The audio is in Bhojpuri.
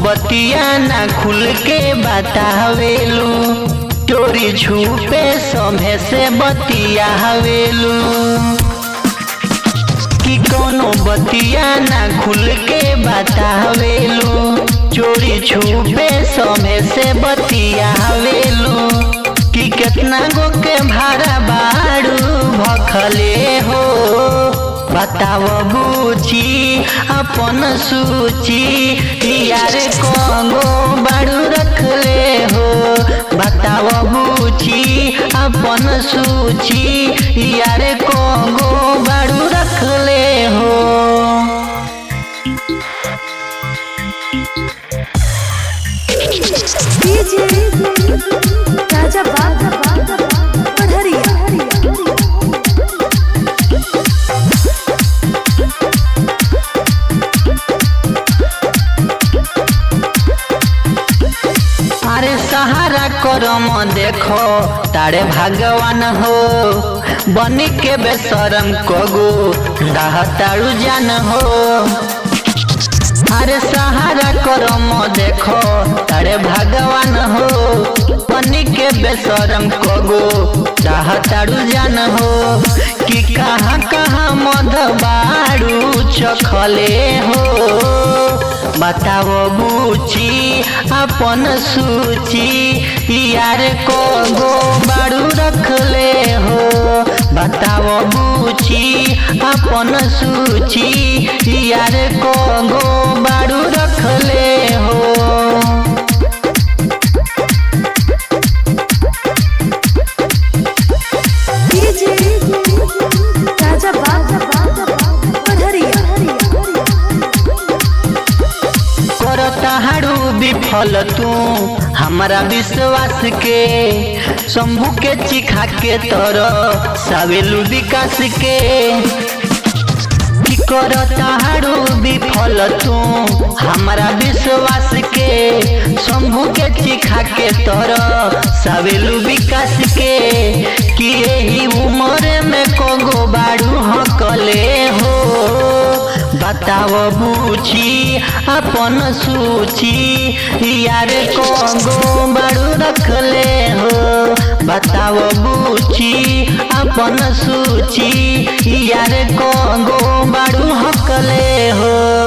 बतिया ना खुल के बतावेलू, चोरी छुपे सभे से बतियावेलू। कि कोनो बतिया ना खुल के बतावेलू, चोरी छुपे सभे से बतियावेलू। कि कितना गो के भाड़ा बाड़ू भखले हो, बताव बूची अपन सूची, यार को बाड़ू रखले हो। बताव बूची अपन सूची, यार को बाड़ू रखले हो। राजा बढ़िया अरे सहारा करम देखो तारे भगवान हो, बनी के बेशरम कगो दाहतारू जान हो। अरे सहारा करम देखो तारे भगवान हो, बनी के बेशरम कगो दाहतारू जान हो। कि कहाँ कहाँ मध बाड़ू चखले हो, बताव बूची अपन सूची, यार को बाड़ू रखले हो। बताव बूची अपन सूची, यार को बाड़ू रखले हो। तहाड़ू विफल तू हमारा विश्वास के, शंभू के चिखा के तर सावेलू विकास के। कि कर तहाड़ू विफल तू हमारा विश्वास के, शंभू के चिखा के तर सावेलू विकास के। कि यही उम्र में कोगो बाड़ू हकले हो, बताव बूची अपन सूची, यार को बाड़ू रखले हो। बताव बूची अपन सूची, यार को बाड़ू हकले हो।